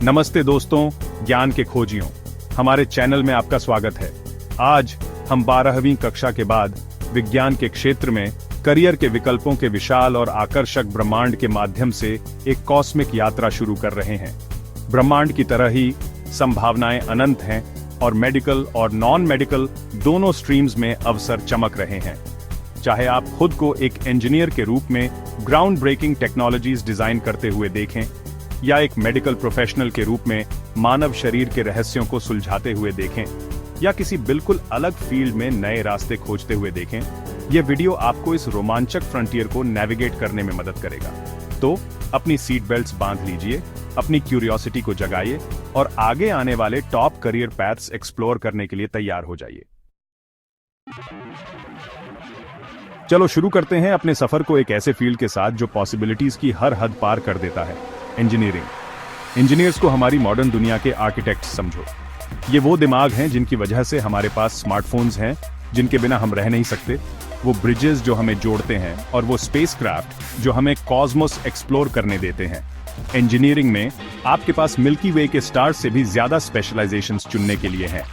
नमस्ते दोस्तों, ज्ञान के खोजियों, हमारे चैनल में आपका स्वागत है। आज हम 12वीं कक्षा के बाद विज्ञान के क्षेत्र में करियर के विकल्पों के विशाल और आकर्षक ब्रह्मांड के माध्यम से एक कॉस्मिक यात्रा शुरू कर रहे हैं। ब्रह्मांड की तरह ही संभावनाएं अनंत हैं और मेडिकल और नॉन मेडिकल दोनों स्ट्रीम्स में अवसर चमक रहे हैं। चाहे आप खुद को एक इंजीनियर के रूप में ग्राउंड ब्रेकिंग टेक्नोलॉजीज डिजाइन करते हुए देखें, या एक मेडिकल प्रोफेशनल के रूप में मानव शरीर के रहस्यों को सुलझाते हुए देखें, या किसी बिल्कुल अलग फील्ड में नए रास्ते खोजते हुए देखें, यह वीडियो आपको इस रोमांचक फ्रंटियर को नेविगेट करने में मदद करेगा। तो अपनी सीट बेल्ट्स बांध लीजिए, अपनी क्यूरियोसिटी को जगाइए और आगे आने वाले टॉप करियर पैथ्स एक्सप्लोर करने के लिए तैयार हो जाइए। चलो शुरू करते हैं अपने सफर को एक ऐसे फील्ड के साथ जो पॉसिबिलिटीज की हर हद पार कर देता है, इंजीनियरिंग। इंजीनियर्स को हमारी मॉडर्न दुनिया के आर्किटेक्ट्स समझो। ये वो दिमाग हैं जिनकी वजह से हमारे पास स्मार्टफोन्स हैं, जिनके बिना हम रह नहीं सकते, वो ब्रिजेस जो हमें जोड़ते हैं, और वो स्पेसक्राफ्ट जो हमें कॉस्मोस एक्सप्लोर करने देते हैं। इंजीनियरिंग में आपके पास मिल्की वे के स्टार्स से भी ज्यादा स्पेशलाइजेशंस चुनने के लिए हैं।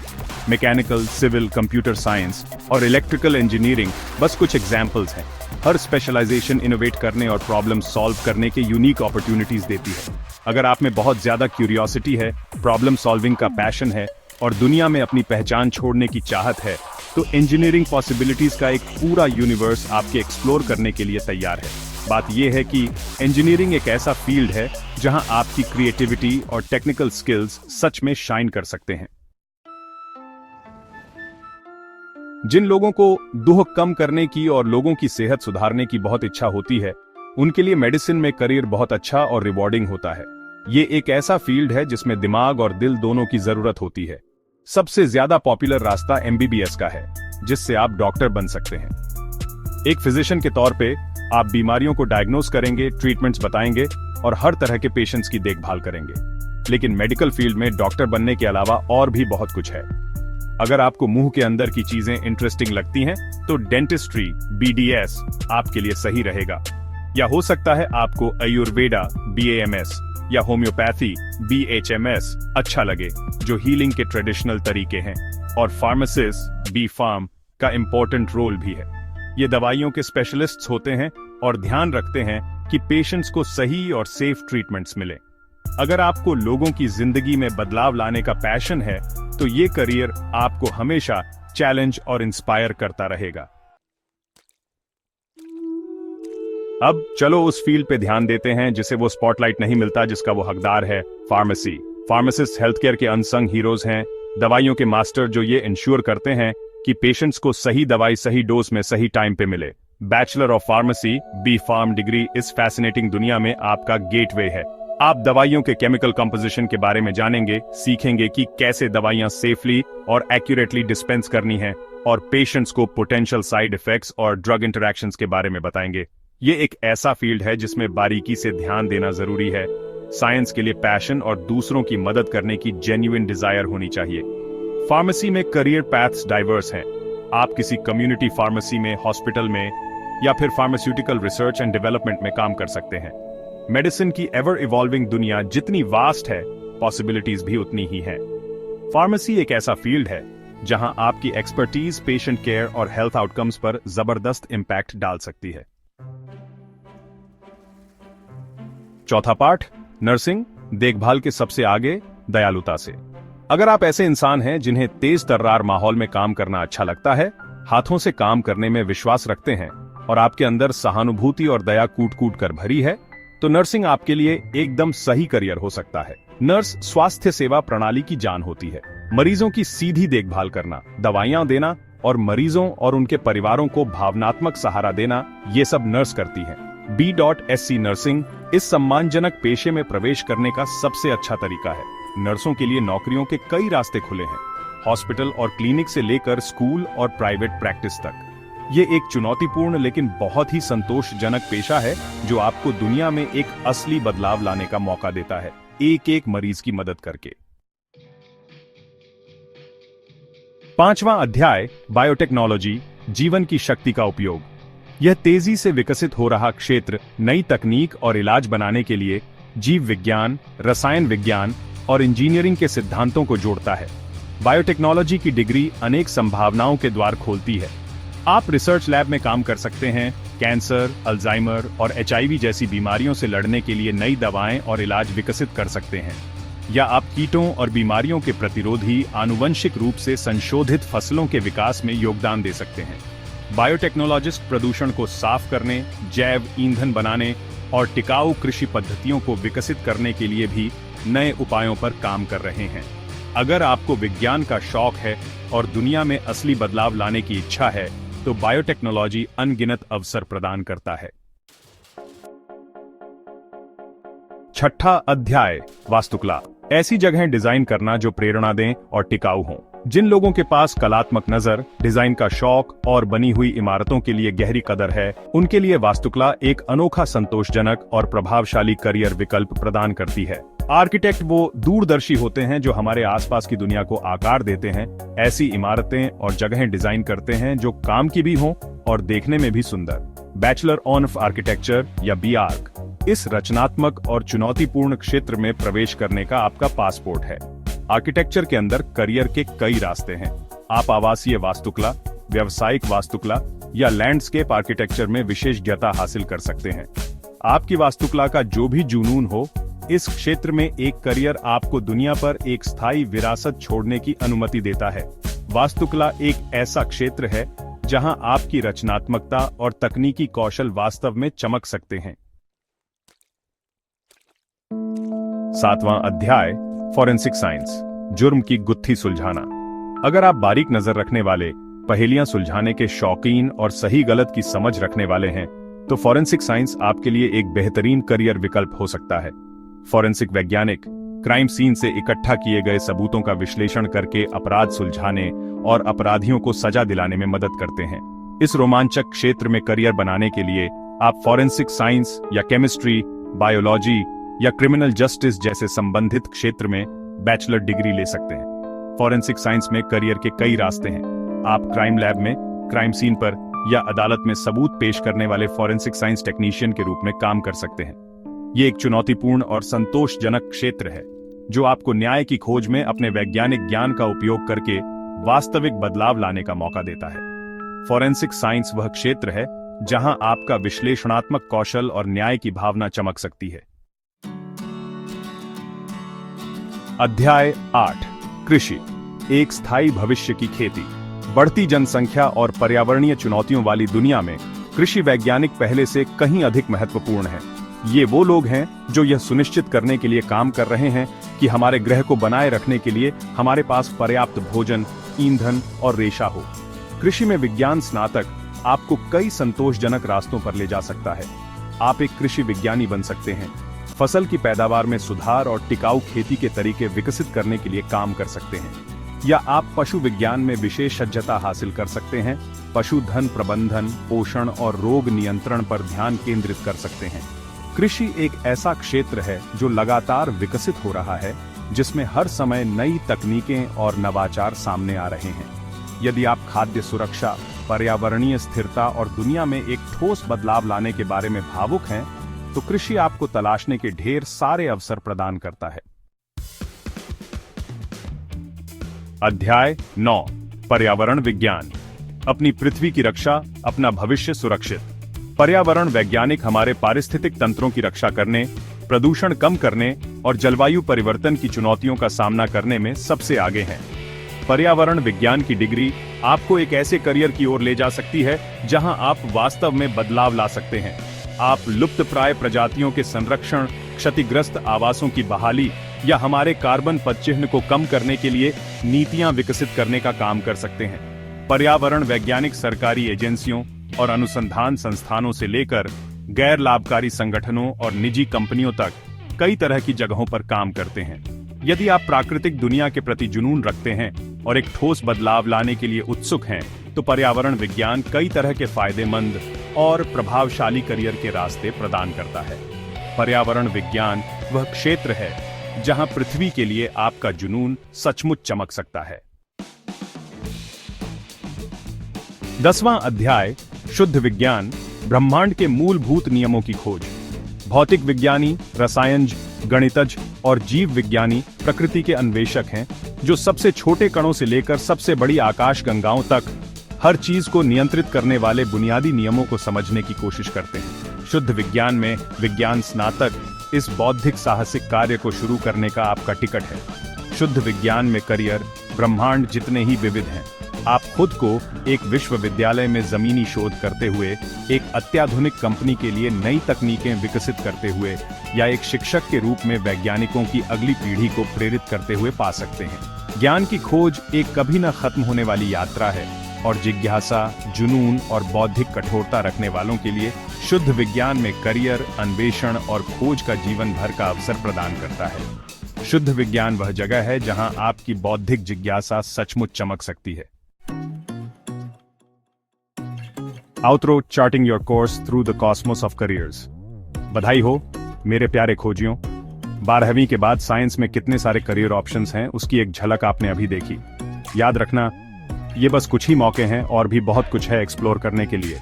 मैकेनिकल, सिविल, कंप्यूटर साइंस और इलेक्ट्रिकल इंजीनियरिंग बस कुछ एग्जाम्पल्स हैं। हर स्पेशलाइजेशन इनोवेट करने और प्रॉब्लम सॉल्व करने के यूनिक अपॉर्चुनिटीज देती है। अगर आप में बहुत ज्यादा क्यूरियोसिटी है, प्रॉब्लम सॉल्विंग का पैशन है और दुनिया में अपनी पहचान छोड़ने की चाहत है, तो इंजीनियरिंग पॉसिबिलिटीज का एक पूरा यूनिवर्स आपके एक्सप्लोर करने के लिए तैयार है। बात यह है कि इंजीनियरिंग एक ऐसा फील्ड है जहां आपकी क्रिएटिविटी और टेक्निकल स्किल्स सच में शाइन कर सकते हैं। जिन लोगों को दुख कम करने की और लोगों की सेहत सुधारने की बहुत इच्छा होती है, उनके लिए मेडिसिन में करियर बहुत अच्छा और रिवॉर्डिंग होता है। ये एक ऐसा फील्ड है जिसमें दिमाग और दिल दोनों की जरूरत होती है। सबसे ज्यादा पॉपुलर रास्ता एमबीबीएस का है, जिससे आप डॉक्टर बन सकते हैं। एक फिजिशियन के तौर पे आप बीमारियों को डायग्नोस करेंगे, ट्रीटमेंट्स बताएंगे और हर तरह के पेशेंट्स की देखभाल करेंगे। लेकिन मेडिकल फील्ड में डॉक्टर बनने के अलावा और भी बहुत कुछ है। अगर आपको मुंह के अंदर की चीजें इंटरेस्टिंग लगती हैं, तो डेंटिस्ट्री बीडीएस आपके लिए सही रहेगा। या हो सकता है आपको आयुर्वेदा बीएएमएस या होम्योपैथी बीएचएमएस अच्छा लगे, जो हीलिंग के ट्रेडिशनल तरीके हैं। और फार्मासिस्ट बी फार्म का इंपॉर्टेंट रोल भी है। ये दवाइयों के स्पेशलिस्ट्स होते हैं और ध्यान रखते हैं कि पेशेंट्स को सही और सेफ ट्रीटमेंट्स मिले। अगर आपको लोगों की जिंदगी में बदलाव लाने का पैशन है, तो ये करियर आपको हमेशा चैलेंज और इंस्पायर करता रहेगा। अब चलो उस फील्ड पे ध्यान देते हैं जिसे वो स्पॉटलाइट नहीं मिलता, जिसका वो हकदार है, फार्मेसी। फार्मासिस्ट हेल्थ केयर के अनसंग हीरोज हैं, दवाइयों के मास्टर जो ये इंश्योर करते हैं कि पेशेंट्स को सही दवाई सही डोज में सही टाइम पे मिले। Bachelor of pharmacy B pharm degree इस फैसिनेटिंग दुनिया में आपका गेटवे है। आप दवाइयों के केमिकल कंपोजिशन के बारे में जानेंगे, सीखेंगे कि कैसे दवाइयां सेफली और एक्यूरेटली डिस्पेंस करनी है, और पेशेंट्स को पोटेंशियल साइड इफेक्ट्स और ड्रग इंटरैक्शंस के बारे में बताएंगे। ये एक ऐसा फील्ड है जिसमें बारीकी से ध्यान देना जरूरी है। साइंस के लिए पैशन और दूसरों की मदद करने की जेन्युइन डिजायर होनी चाहिए। फार्मेसी में करियर पैथ्स डाइवर्स हैं। आप किसी कम्युनिटी फार्मेसी में, हॉस्पिटल में, या फिर फार्मास्यूटिकल रिसर्च एंड डेवलपमेंट में काम कर सकते हैं। मेडिसिन की एवर इवॉल्विंग दुनिया जितनी वास्ट है, पॉसिबिलिटीज भी उतनी ही हैं। फार्मेसी एक ऐसा फील्ड है जहां आपकी एक्सपर्टीज पेशेंट केयर और हेल्थ आउटकम्स पर जबरदस्त इंपैक्ट डाल सकती है। चौथा पार्ट, नर्सिंग, देखभाल के सबसे आगे, दयालुता से। अगर आप ऐसे इंसान हैं जिन्हें तेज तर्रार माहौल में काम करना अच्छा लगता है, हाथों से काम करने में विश्वास रखते हैं और आपके अंदर सहानुभूति और दया कूट कूट कर भरी है, तो नर्सिंग आपके लिए एकदम सही करियर हो सकता है। नर्स स्वास्थ्य सेवा प्रणाली की जान होती है। मरीजों की सीधी देखभाल करना, दवाइयां देना और मरीजों और उनके परिवारों को भावनात्मक सहारा देना, ये सब नर्स करती हैं। B.SC नर्सिंग इस सम्मानजनक पेशे में प्रवेश करने का सबसे अच्छा तरीका है। नर्सों के लिए नौकरियों के कई रास्ते खुले हैं, हॉस्पिटल और क्लिनिक से लेकर स्कूल और प्राइवेट प्रैक्टिस तक। ये एक चुनौतीपूर्ण लेकिन बहुत ही संतोषजनक पेशा है जो आपको दुनिया में एक असली बदलाव लाने का मौका देता है, एक एक मरीज की मदद करके। 5वां अध्याय, बायोटेक्नोलॉजी, जीवन की शक्ति का उपयोग। यह तेजी से विकसित हो रहा क्षेत्र नई तकनीक और इलाज बनाने के लिए जीव विज्ञान, रसायन विज्ञान और इंजीनियरिंग के सिद्धांतों को जोड़ता है। बायोटेक्नोलॉजी की डिग्री अनेक संभावनाओं के द्वार खोलती है। आप रिसर्च लैब में काम कर सकते हैं, कैंसर, अल्जाइमर और एचआईवी जैसी बीमारियों से लड़ने के लिए नई दवाएं और इलाज विकसित कर सकते हैं, या आप कीटों और बीमारियों के प्रतिरोधी आनुवंशिक रूप से संशोधित फसलों के विकास में योगदान दे सकते हैं। बायोटेक्नोलॉजिस्ट प्रदूषण को साफ करने, जैव ईंधन बनाने और टिकाऊ कृषि पद्धतियों को विकसित करने के लिए भी नए उपायों पर काम कर रहे हैं। अगर आपको विज्ञान का शौक है और दुनिया में असली बदलाव लाने की इच्छा है, तो बायोटेक्नोलॉजी अनगिनत अवसर प्रदान करता है। छठा अध्याय, वास्तुकला। ऐसी जगहें डिजाइन करना जो प्रेरणा दें और टिकाऊ हों। जिन लोगों के पास कलात्मक नजर, डिजाइन का शौक और बनी हुई इमारतों के लिए गहरी कदर है, उनके लिए वास्तुकला एक अनोखा, संतोषजनक और प्रभावशाली करियर विकल्प प्रदान करती है। आर्किटेक्ट वो दूरदर्शी होते हैं जो हमारे आसपास की दुनिया को आकार देते हैं। ऐसी इमारतें और जगहें डिजाइन करते हैं जो काम की भी हों और देखने में भी सुंदर। बैचलर ऑफ आर्किटेक्चर या BArch इस रचनात्मक और चुनौतीपूर्ण क्षेत्र में प्रवेश करने का आपका पासपोर्ट है। आर्किटेक्चर के अंदर करियर के कई रास्ते हैं। आप आवासीय वास्तुकला, व्यावसायिक वास्तुकला या लैंडस्केप आर्किटेक्चर में विशेषज्ञता हासिल कर सकते हैं। आपकी वास्तुकला का जो भी जुनून हो, इस क्षेत्र में एक करियर आपको दुनिया पर एक स्थायी विरासत छोड़ने की अनुमति देता है। वास्तुकला एक ऐसा क्षेत्र है जहां आपकी रचनात्मकता और तकनीकी कौशल वास्तव में चमक सकते हैं। सातवां अध्याय, फॉरेंसिक साइंस, जुर्म की गुत्थी सुलझाना। अगर आप बारीक नजर रखने वाले, पहेलियां सुलझाने के शौकीन और सही गलत की समझ रखने वाले हैं, तो फॉरेंसिक साइंस आपके लिए एक बेहतरीन करियर विकल्प हो सकता है। फॉरेंसिक वैज्ञानिक क्राइम सीन से इकट्ठा किए गए सबूतों का विश्लेषण करके अपराध सुलझाने और अपराधियों को सजा दिलाने में मदद करते हैं। इस रोमांचक क्षेत्र में करियर बनाने के लिए आप फॉरेंसिक साइंस या केमिस्ट्री, बायोलॉजी या क्रिमिनल जस्टिस जैसे संबंधित क्षेत्र में बैचलर डिग्री ले सकते हैं। फॉरेंसिक साइंस में करियर के कई रास्ते हैं। आप क्राइम लैब में, क्राइम सीन पर या अदालत में सबूत पेश करने वाले फॉरेंसिक साइंस टेक्नीशियन के रूप में काम कर सकते हैं। ये एक चुनौतीपूर्ण और संतोषजनक क्षेत्र है जो आपको न्याय की खोज में अपने वैज्ञानिक ज्ञान का उपयोग करके वास्तविक बदलाव लाने का मौका देता है। फॉरेंसिक साइंस वह क्षेत्र है जहां आपका विश्लेषणात्मक कौशल और न्याय की भावना चमक सकती है। अध्याय 8, कृषि, एक स्थायी भविष्य की खेती। बढ़ती जनसंख्या और पर्यावरणीय चुनौतियों वाली दुनिया में कृषि वैज्ञानिक पहले से कहीं अधिक महत्वपूर्ण हैं। ये वो लोग हैं जो यह सुनिश्चित करने के लिए काम कर रहे हैं कि हमारे ग्रह को बनाए रखने के लिए हमारे पास पर्याप्त भोजन, ईंधन और रेशा हो। कृषि में विज्ञान स्नातक आपको कई संतोषजनक रास्तों पर ले जा सकता है। आप एक कृषि विज्ञानी बन सकते हैं, फसल की पैदावार में सुधार और टिकाऊ खेती के तरीके विकसित करने के लिए काम कर सकते हैं, या आप पशु विज्ञान में विशेषज्ञता हासिल कर सकते हैं, पशुधन प्रबंधन, पोषण और रोग नियंत्रण पर ध्यान केंद्रित कर सकते हैं। कृषि एक ऐसा क्षेत्र है जो लगातार विकसित हो रहा है, जिसमें हर समय नई तकनीकें और नवाचार सामने आ रहे हैं। यदि आप खाद्य सुरक्षा, पर्यावरणीय स्थिरता और दुनिया में एक ठोस बदलाव लाने के बारे में भावुक हैं, तो कृषि आपको तलाशने के ढेर सारे अवसर प्रदान करता है। अध्याय 9, पर्यावरण विज्ञान, अपनी पृथ्वी की रक्षा, अपना भविष्य सुरक्षित। पर्यावरण वैज्ञानिक हमारे पारिस्थितिक तंत्रों की रक्षा करने, प्रदूषण कम करने और जलवायु परिवर्तन की चुनौतियों का सामना करने में सबसे आगे हैं। पर्यावरण विज्ञान की डिग्री आपको एक ऐसे करियर की ओर ले जा सकती है जहां आप वास्तव में बदलाव ला सकते हैं। आप लुप्तप्राय प्रजातियों के संरक्षण, क्षतिग्रस्त आवासों की बहाली या हमारे कार्बन पदचिह्न को कम करने के लिए नीतियां विकसित करने का काम कर सकते हैं। पर्यावरण वैज्ञानिक सरकारी एजेंसियों और अनुसंधान संस्थानों से लेकर गैर लाभकारी संगठनों और निजी कंपनियों तक कई तरह की जगहों पर काम करते हैं। यदि आप प्राकृतिक दुनिया के प्रति जुनून रखते हैं और एक ठोस बदलाव लाने के लिए उत्सुक हैं, तो पर्यावरण विज्ञान कई तरह के फायदेमंद और प्रभावशाली करियर के रास्ते प्रदान करता है। पर्यावरण विज्ञान वह क्षेत्र है जहां पृथ्वी के लिए आपका जुनून सचमुच चमक सकता है। 10वां अध्याय, शुद्ध विज्ञान, ब्रह्मांड के मूलभूत नियमों की खोज। भौतिक विज्ञानी, रसायनज, गणितज्ञ और जीव विज्ञानी प्रकृति के अन्वेषक हैं, जो सबसे छोटे कणों से लेकर सबसे बड़ी आकाश गंगाओं तक हर चीज को नियंत्रित करने वाले बुनियादी नियमों को समझने की कोशिश करते हैं। शुद्ध विज्ञान में विज्ञान स्नातक इस बौद्धिक साहसिक कार्य को शुरू करने का आपका टिकट है। शुद्ध विज्ञान में करियर ब्रह्मांड जितने ही विविध हैं। आप खुद को एक विश्वविद्यालय में जमीनी शोध करते हुए, एक अत्याधुनिक कंपनी के लिए नई तकनीकें विकसित करते हुए, या एक शिक्षक के रूप में वैज्ञानिकों की अगली पीढ़ी को प्रेरित करते हुए पा सकते हैं। ज्ञान की खोज एक कभी न खत्म होने वाली यात्रा है, और जिज्ञासा, जुनून और बौद्धिक कठोरता रखने वालों के लिए शुद्ध विज्ञान में करियर, अन्वेषण और खोज का जीवन भर का अवसर प्रदान करता है। शुद्ध विज्ञान वह जगह है जहां आपकी बौद्धिक जिज्ञासा सचमुच चमक सकती है। Outro, charting your course through the Cosmos of careers. बधाई हो मेरे प्यारे खोजियों। 12वीं के बाद साइंस में कितने सारे करियर ऑप्शंस हैं, उसकी एक झलक आपने अभी देखी। याद रखना, ये बस कुछ ही मौके हैं, और भी बहुत कुछ है एक्सप्लोर करने के लिए।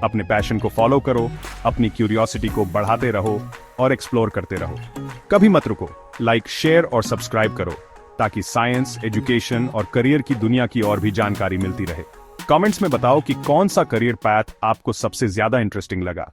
अपने पैशन को फॉलो करो, अपनी क्यूरियोसिटी को बढ़ाते रहो और एक्सप्लोर करते रहो। कभी मत रुको। लाइक, शेयर और सब्सक्राइब करो, ताकि साइंस, एजुकेशन और करियर की दुनिया की और भी जानकारी मिलती रहे। कमेंट्स में बताओ कि कौन सा करियर पैथ आपको सबसे ज्यादा इंटरेस्टिंग लगा।